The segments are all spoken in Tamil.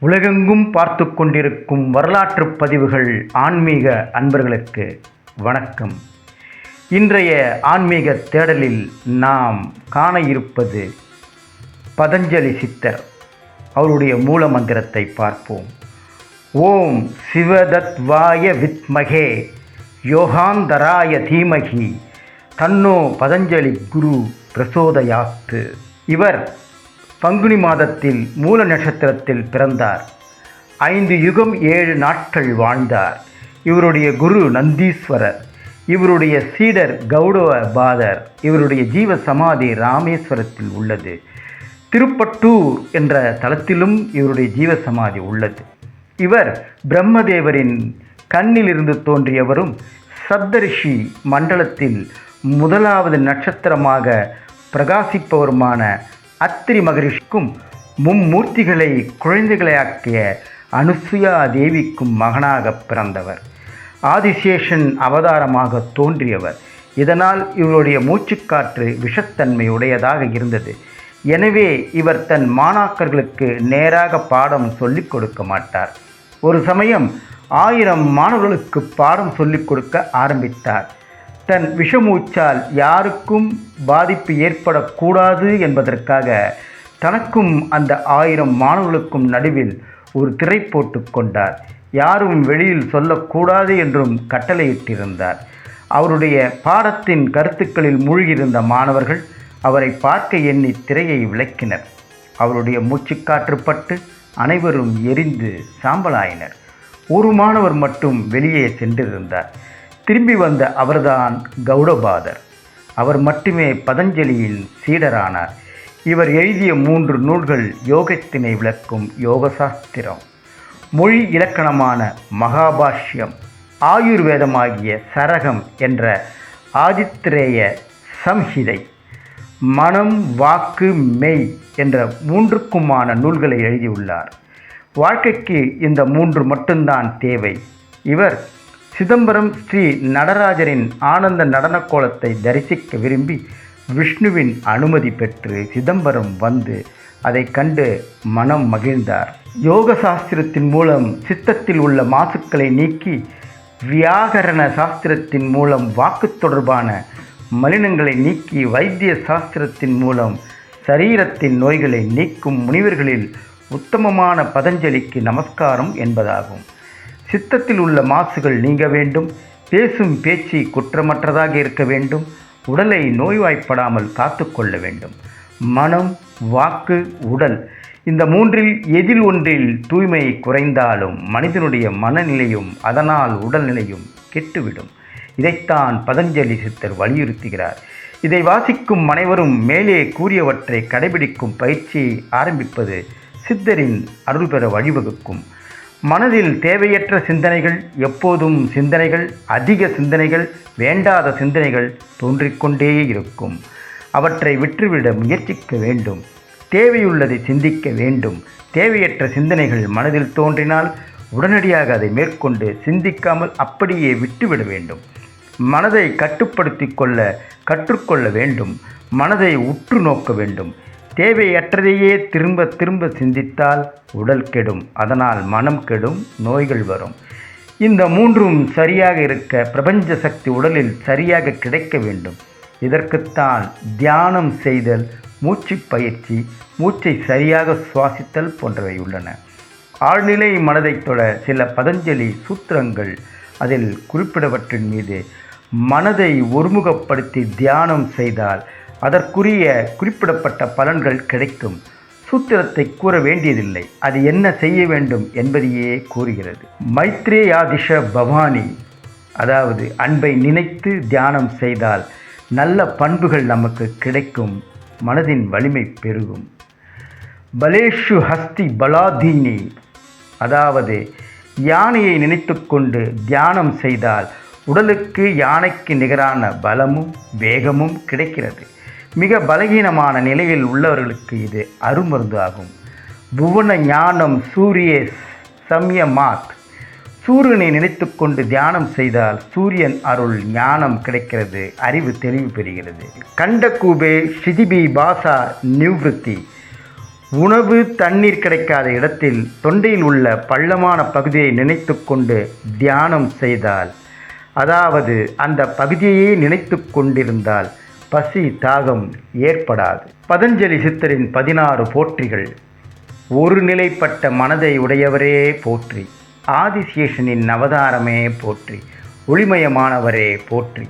உலகெங்கும் பார்த்து கொண்டிருக்கும் வரலாற்று பதிவுகள் ஆன்மீக அன்பர்களுக்கு வணக்கம். இன்றைய ஆன்மீக தேடலில் நாம் காண இருப்பது பதஞ்சலி சித்தர். அவருடைய மூல மந்திரத்தை பார்ப்போம். ஓம் சிவதத்வாய வித்மகே யோகாந்தராய தீமகி தன்னோ பதஞ்சலி குரு பிரசோதயாத்து. இவர் பங்குனி மாதத்தில் மூல நட்சத்திரத்தில் பிறந்தார். 5 யுகம் 7 நாட்கள் வாழ்ந்தார். இவருடைய குரு நந்தீஸ்வரர். இவருடைய சீடர் கௌடபாதர். இவருடைய ஜீவ சமாதி ராமேஸ்வரத்தில் உள்ளது. திருப்பட்டூர் என்ற தலத்திலும் இவருடைய ஜீவ சமாதி உள்ளது. இவர் பிரம்மதேவரின் கண்ணிலிருந்து தோன்றியவரும் சப்தரிஷி மண்டலத்தில் முதலாவது நட்சத்திரமாக பிரகாசிப்பவருமான அத்திரி மகரிஷிக்கும் மும்மூர்த்திகளை குழந்தைகளையாக்கிய அனுசுயா தேவிக்கும் மகனாக பிறந்தவர். ஆதிசேஷன் அவதாரமாக தோன்றியவர். இதனால் இவருடைய மூச்சுக்காற்று விஷத்தன்மை உடையதாக இருந்தது. எனவே இவர் தன் மாணாக்கர்களுக்கு நேராக பாடம் சொல்லிக் கொடுக்க மாட்டார். ஒரு சமயம் 1000 மாணவர்களுக்கு பாடம் சொல்லிக் கொடுக்க ஆரம்பித்தார். தன் விஷமூச்சால் யாருக்கும் பாதிப்பு ஏற்படக்கூடாது என்பதற்காக தனக்கும் அந்த 1000 மாணவர்களுக்கும் நடுவில் ஒரு திரை போட்டு கொண்டார். யாரும் வெளியில் சொல்லக்கூடாது என்றும் கட்டளையிட்டிருந்தார். அவருடைய பாடத்தின் கருத்துக்களில் மூழ்கியிருந்த மாணவர்கள் அவரை பார்க்க எண்ணி திரையை விலக்கினர். அவருடைய மூச்சுக்காற்றுப்பட்டு அனைவரும் எரிந்து சாம்பலாயினர். ஒரு மாணவர் மட்டும் வெளியே சென்றிருந்தார். திரும்பி வந்த அவர்தான் கௌடபாதர். அவர் மட்டுமே பதஞ்சலியின் சீடரானார். இவர் எழுதிய 3 நூல்கள் யோகத்தினை விளக்கும் யோகசாஸ்திரம், மொழி இலக்கணமான மகாபாஷ்யம், ஆயுர்வேதமாகிய சரகம் என்ற ஆதித்ரேய சம்ஹிதை, மனம் வாக்கு மெய் என்ற 3க்குமான நூல்களை எழுதியுள்ளார். வாழ்க்கைக்கு இந்த 3 மட்டும்தான் தேவை. இவர் சிதம்பரம் ஸ்ரீ நடராஜரின் ஆனந்த நடன கோலத்தை தரிசிக்க விரும்பி விஷ்ணுவின் அனுமதி பெற்று சிதம்பரம் வந்து அதை கண்டு மனம் மகிழ்ந்தார். யோக சாஸ்திரத்தின் மூலம் சித்தத்தில் உள்ள மாசுக்களை நீக்கி, வியாகரண சாஸ்திரத்தின் மூலம் வாக்கு தொடர்பான மலினங்களை நீக்கி, வைத்திய சாஸ்திரத்தின் மூலம் சரீரத்தின் நோய்களை நீக்கும் முனிவர்களில் உத்தமமான பதஞ்சலிக்கு நமஸ்காரம் என்பதாகும். சித்தத்தில் உள்ள மாசுகள் நீங்க வேண்டும். பேசும் பேச்சு குற்றமற்றதாக இருக்க வேண்டும். உடலை நோய்வாய்ப்படாமல் காத்து கொள்ள வேண்டும். மனம், வாக்கு, உடல் இந்த 3ல் எதில் ஒன்றில் தூய்மை குறைந்தாலும் மனிதனுடைய மனநிலையும் அதனால் உடல்நிலையும் கெட்டுவிடும். இதைத்தான் பதஞ்சலி சித்தர் வலியுறுத்துகிறார். இதை வாசிக்கும் அனைவரும் மேலே கூறியவற்றை கடைபிடிக்கும் பயிற்சியை ஆரம்பிப்பது சித்தரின் அருள் பெற வழிவகுக்கும். மனதில் தேவையற்ற சிந்தனைகள், எப்போதும் சிந்தனைகள், அதிக சிந்தனைகள், வேண்டாத சிந்தனைகள் தோன்றிக்கொண்டே இருக்கும். அவற்றை விட்டுவிட முயற்சிக்க வேண்டும். தேவையுள்ளதை சிந்திக்க வேண்டும். தேவையற்ற சிந்தனைகள் மனதில் தோன்றினால் உடனடியாக அதை மேற்கொண்டு சிந்திக்காமல் அப்படியே விட்டுவிட வேண்டும். மனதை கட்டுப்படுத்தி கொள்ள கற்றுக்கொள்ள வேண்டும். மனதை உற்று நோக்க வேண்டும். தேவையற்றதையே திரும்ப திரும்ப சிந்தித்தால் உடல் கெடும். அதனால் மனம் கெடும், நோய்கள் வரும். இந்த 3ம் சரியாக இருக்க பிரபஞ்ச சக்தி உடலில் சரியாக கிடைக்க வேண்டும். இதற்குத்தான் தியானம் செய்தல், மூச்சு பயிற்சி, மூச்சை சரியாக சுவாசித்தல் போன்றவை உள்ளன. ஆழ்நிலை மனதை தொட சில பதஞ்சலி சூத்திரங்கள் அதில் குறிப்பிடவற்றின் மீது மனதை ஒருமுகப்படுத்தி தியானம் செய்தால் அதற்குரிய குறிப்பிடப்பட்ட பலன்கள் கிடைக்கும். சூத்திரத்தை கூற வேண்டியதில்லை. அது என்ன செய்ய வேண்டும் என்பதையே கூறுகிறது. மைத்ரேயாதிஷ பவானி, அதாவது அன்பை நினைத்து தியானம் செய்தால் நல்ல பண்புகள் நமக்கு கிடைக்கும். மனதின் வலிமை பெருகும். பலேஷு ஹஸ்தி பலாதீனி, அதாவது யானையை நினைத்து கொண்டு தியானம் செய்தால் உடலுக்கு யானைக்கு நிகரான பலமும் வேகமும் கிடைக்கிறது. மிக பலகீனமான நிலையில் உள்ளவர்களுக்கு இது அருமருந்து ஆகும். புவன ஞானம் சூரிய சம்யமாத், சூரியனை நினைத்து கொண்டு தியானம் செய்தால் சூரியன் அருள் ஞானம் கிடைக்கிறது. அறிவு தெளிவு பெறுகிறது. கண்டகூபே ஷிதிபி பாசா நிவ்ருத்தி, உணவு தண்ணீர் கிடைக்காத இடத்தில் தொண்டையில் உள்ள பள்ளமான பகுதியை நினைத்து கொண்டு தியானம் செய்தால், அதாவது அந்த பகுதியையே நினைத்து கொண்டிருந்தால் பசி தாகம் ஏற்படாது. பதஞ்சலி சித்தரின் 16 போற்றிகள். ஒரு நிலைப்பட்ட மனதை உடையவரே போற்றி, ஆதிசேஷனின் அவதாரமே போற்றி, ஒளிமயமானவரே போற்றி,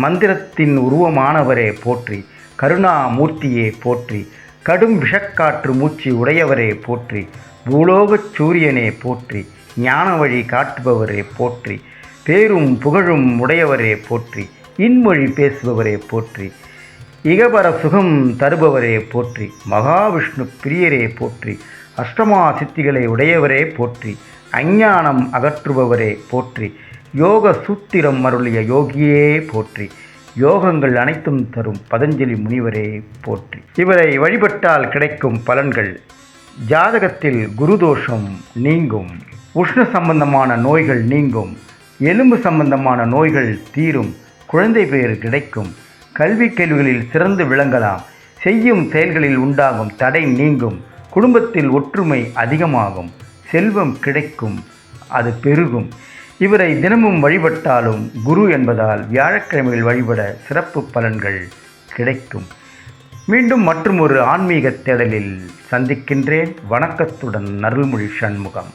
மந்திரத்தின் உருவமானவரே போற்றி, கருணாமூர்த்தியே போற்றி, கடும் விஷக்காற்று மூச்சு உடையவரே போற்றி, பூலோகச் சூரியனே போற்றி, ஞான வழி காட்டுபவரே போற்றி, பேரும் புகழும் உடையவரே போற்றி, இன்மொழி பேசுபவரே போற்றி, இகபர சுகம் தருபவரே போற்றி, மகாவிஷ்ணு பிரியரே போற்றி, அஷ்டமா சித்திகளை உடையவரே போற்றி, அஞ்ஞானம் அகற்றுபவரே போற்றி, யோக சூத்திரம் அருளிய யோகியே போற்றி, யோகங்கள் அனைத்தும் தரும் பதஞ்சலி முனிவரே போற்றி. இவரை வழிபட்டால் கிடைக்கும் பலன்கள்: ஜாதகத்தில் குருதோஷம் நீங்கும், உஷ்ண சம்பந்தமான நோய்கள் நீங்கும், எலும்பு சம்பந்தமான நோய்கள் தீரும், குழந்தை பேறு கிடைக்கும், கல்வி கேள்விகளில் சிறந்து விளங்கலாம், செய்யும் செயல்களில் உண்டாகும் தடை நீங்கும், குடும்பத்தில் ஒற்றுமை அதிகமாகும், செல்வம் கிடைக்கும், அது பெருகும். இவரை தினமும் வழிபட்டாலும் குரு என்பதால் வியாழக்கிழமையில் வழிபட சிறப்பு பலன்கள் கிடைக்கும். மீண்டும் மற்றும் ஒரு ஆன்மீக தேடலில் சந்திக்கின்றேன். வணக்கத்துடன் அருள்மொழி சண்முகம்.